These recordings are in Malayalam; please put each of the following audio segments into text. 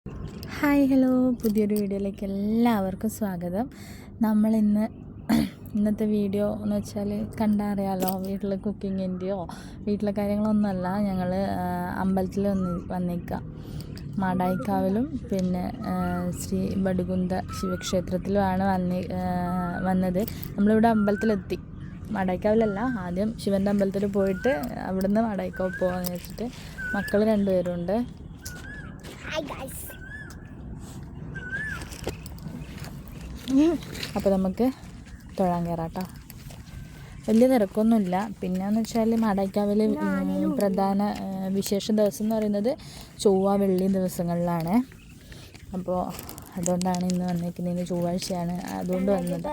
ഹായ് ഹലോ, പുതിയൊരു വീഡിയോയിലേക്ക് എല്ലാവർക്കും സ്വാഗതം. ഇന്നത്തെ വീഡിയോ എന്ന് വെച്ചാൽ കണ്ടറിയാലോ, വീട്ടിൽ കുക്കിങ്ങിൻ്റെയോ വീട്ടിലെ കാര്യങ്ങളൊന്നുമല്ല. ഞങ്ങൾ അമ്പലത്തിൽ വന്നിക്കാം. മാടായിക്കാവിലും പിന്നെ ശ്രീ വടുകുന്ത ശിവക്ഷേത്രത്തിലുമാണ് വന്നത്. നമ്മളിവിടെ അമ്പലത്തിലെത്തി. മാടായിക്കാവിലല്ല, ആദ്യം ശിവൻ്റെ അമ്പലത്തിൽ പോയിട്ട് അവിടുന്ന് മാടായിക്കാവ് പോകാമെന്ന് വെച്ചിട്ട് മക്കൾ രണ്ടുപേരുണ്ട്. അപ്പോൾ നമുക്ക് തൊഴാൻ കയറാം. വലിയ തിരക്കൊന്നുമില്ല. പിന്നെയെന്ന് വെച്ചാൽ മാടായിക്കാവിൽ പ്രധാന വിശേഷ ദിവസം എന്ന് പറയുന്നത് ചൊവ്വ വെള്ളി ദിവസങ്ങളിലാണ്. അപ്പോൾ അതുകൊണ്ടാണ് ഇന്ന് വന്നിരിക്കുന്നത്. ഇന്ന് ചൊവ്വാഴ്ചയാണ്, അതുകൊണ്ട് വന്നത്.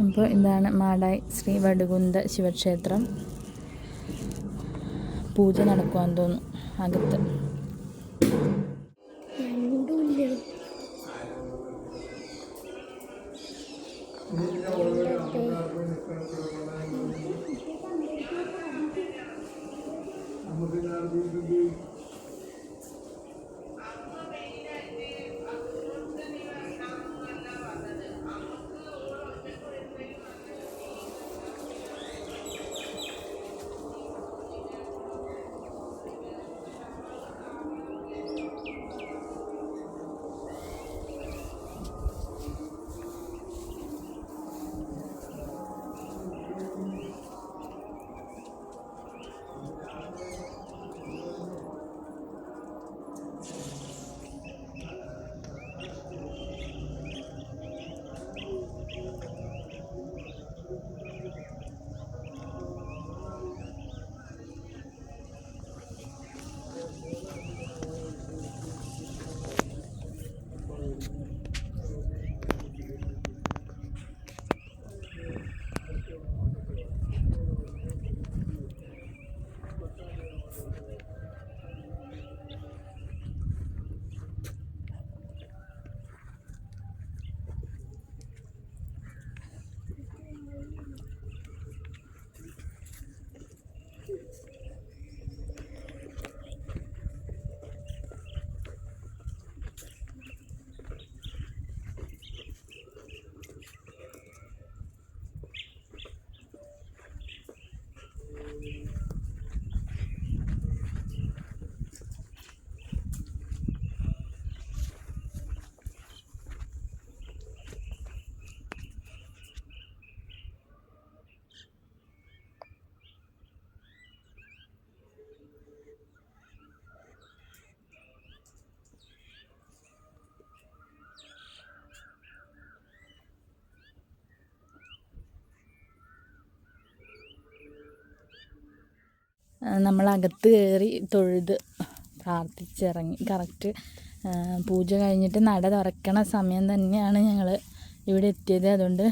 അപ്പോൾ ഇതാണ് മാടായി ശ്രീ വടുകുന്ത ശിവക്ഷേത്രം. പൂജ നടക്കുവാന്ന് തോന്നുന്നു അകത്ത്. നമ്മളകത്ത് കയറി തൊഴുത് പ്രാർത്ഥിച്ചിറങ്ങി. കറക്റ്റ് പൂജ കഴിഞ്ഞിട്ട് നട തുറക്കണ സമയം തന്നെയാണ് ഞങ്ങൾ ഇവിടെ എത്തിയത്. അതുകൊണ്ട്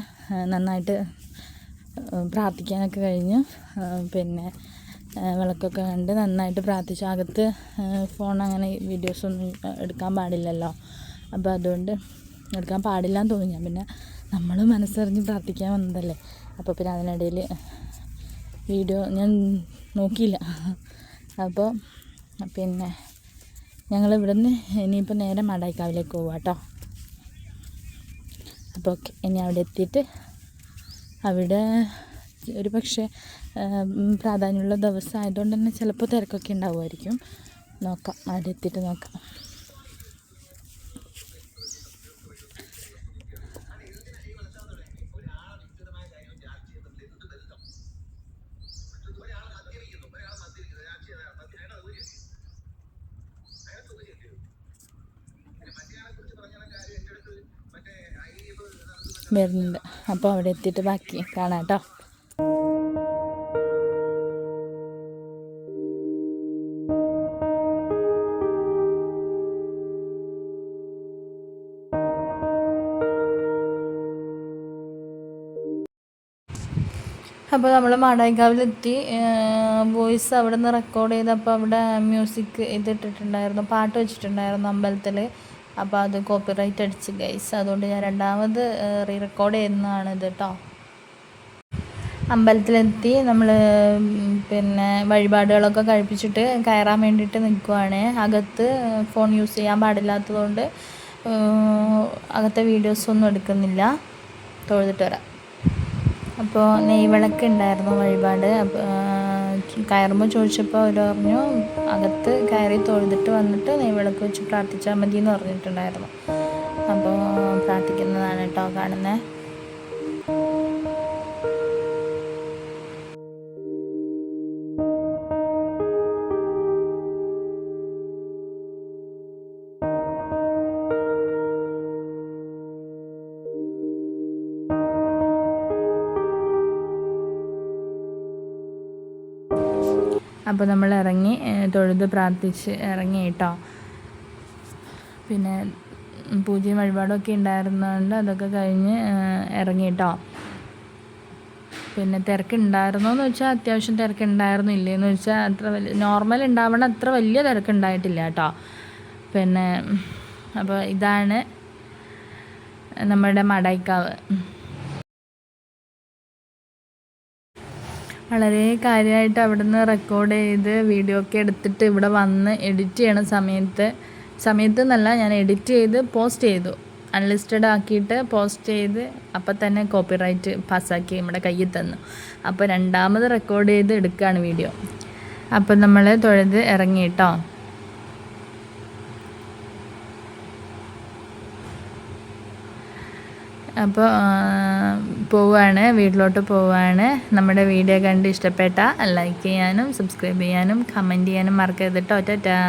നന്നായിട്ട് പ്രാർത്ഥിക്കാനൊക്കെ കഴിഞ്ഞു. പിന്നെ വിളക്കൊക്കെ കണ്ട് നന്നായിട്ട് പ്രാർത്ഥിച്ചു. അകത്ത് ഫോൺ അങ്ങനെ വീഡിയോസൊന്നും എടുക്കാൻ പാടില്ലല്ലോ. അപ്പോൾ അതുകൊണ്ട് എടുക്കാൻ പാടില്ലാന്ന് തോന്നി. പിന്നെ നമ്മൾ മനസ്സറിഞ്ഞ് പ്രാർത്ഥിക്കാൻ വന്നതല്ലേ. അപ്പോൾ പിന്നെ അതിനിടയിൽ വീഡിയോ ഞാൻ നോക്കിയില്ല. അപ്പോൾ പിന്നെ ഞങ്ങൾ ഇവിടുന്ന് ഇനിയിപ്പോൾ നേരെ മാടായിക്കാവിലേക്ക് പോവാം കേട്ടോ. അപ്പോൾ ഓക്കെ, ഇനി അവിടെ എത്തിയിട്ട് അവിടെ ഒരു പക്ഷേ പ്രാധാന്യമുള്ള ദിവസം ആയതുകൊണ്ട് തന്നെ ചിലപ്പോൾ തിരക്കൊക്കെ ഉണ്ടാവുമായിരിക്കും. നോക്കാം, അവിടെ എത്തിയിട്ട് നോക്കാം. വരുന്നുണ്ട്. അപ്പോൾ അവിടെ എത്തിയിട്ട് ബാക്കി കാണാം കേട്ടോ. അപ്പോൾ നമ്മൾ മാടായിക്കാവിലെത്തി. വോയിസ് അവിടെ നിന്ന് റെക്കോർഡ് ചെയ്തപ്പോൾ അവിടെ മ്യൂസിക് ഇതിട്ടിട്ടുണ്ടായിരുന്നു, പാട്ട് വെച്ചിട്ടുണ്ടായിരുന്നു അമ്പലത്തിൽ. അപ്പോൾ അത് കോപ്പിറൈറ്റ് അടിച്ച് ഗൈസ്. അതുകൊണ്ട് ഞാൻ രണ്ടാമത് റീ റെക്കോർഡ് ചെയ്യുന്നതാണ് ഇത് കേട്ടോ. അമ്പലത്തിലെത്തി നമ്മൾ പിന്നെ വഴിപാടുകളൊക്കെ കഴിപ്പിച്ചിട്ട് കയറാൻ വേണ്ടിയിട്ട് നിൽക്കുവാണ്. അകത്ത് ഫോൺ യൂസ് ചെയ്യാൻ പാടില്ലാത്തതുകൊണ്ട് അകത്തെ വീഡിയോസൊന്നും എടുക്കുന്നില്ല. തൊഴുതിട്ട് വരാം. അപ്പോൾ നെയ്വിളക്ക് ഉണ്ടായിരുന്നു വഴിപാട്. കയറുമ്പോൾ ചോദിച്ചപ്പോൾ അവർ പറഞ്ഞു അകത്ത് കയറി തൊഴുതിട്ട് വന്നിട്ട് നെയ്വിളക്ക് വെച്ച് പ്രാർത്ഥിച്ചാൽ മതി എന്ന് പറഞ്ഞിട്ടുണ്ടായിരുന്നു. അപ്പോൾ പ്രാർത്ഥിക്കുന്നതാണ് കേട്ടോ കാണുന്നത്. അപ്പോൾ നമ്മൾ ഇറങ്ങി തൊഴുത് പ്രാർത്ഥിച്ച് ഇറങ്ങി കേട്ടോ. പിന്നെ പൂജയും വഴിപാടൊക്കെ ഉണ്ടായിരുന്നതുകൊണ്ട് അതൊക്കെ കഴിഞ്ഞ് ഇറങ്ങി കേട്ടോ. പിന്നെ തിരക്കുണ്ടായിരുന്നോ എന്ന് വെച്ചാൽ അത്യാവശ്യം തിരക്കുണ്ടായിരുന്നു. ഇല്ലേന്ന് വെച്ചാൽ അത്ര വലിയ നോർമൽ ഉണ്ടാവണം അത്ര വലിയ തിരക്കുണ്ടായിട്ടില്ല കേട്ടോ. പിന്നെ അപ്പോൾ ഇതാണ് നമ്മുടെ മടൈക്കാവ്. വളരെ കാര്യമായിട്ട് അവിടെ നിന്ന് റെക്കോർഡ് ചെയ്ത് വീഡിയോ ഒക്കെ എടുത്തിട്ട് ഇവിടെ വന്ന് എഡിറ്റ് ചെയ്യണ സമയത്ത് എന്നല്ല, ഞാൻ എഡിറ്റ് ചെയ്ത് പോസ്റ്റ് ചെയ്തു. അൺലിസ്റ്റഡ് ആക്കിയിട്ട് പോസ്റ്റ് ചെയ്ത് അപ്പം തന്നെ കോപ്പിറൈറ്റ് പാസ്സാക്കി നമ്മുടെ കയ്യിൽ തന്നു. അപ്പോൾ രണ്ടാമത് റെക്കോർഡ് ചെയ്ത് എടുക്കുകയാണ് വീഡിയോ. അപ്പം നമ്മൾ തൊഴുത് ഇറങ്ങി കേട്ടോ. അപ്പോൾ പോവുകയാണ്, വീട്ടിലോട്ട് പോവുകയാണ്. നമ്മുടെ വീഡിയോ കണ്ട് ഇഷ്ടപ്പെട്ട ലൈക്ക് ചെയ്യാനും സബ്സ്ക്രൈബ് ചെയ്യാനും കമൻറ്റ് ചെയ്യാനും മറക്കരുത് കേട്ടോ. ടാറ്റാ.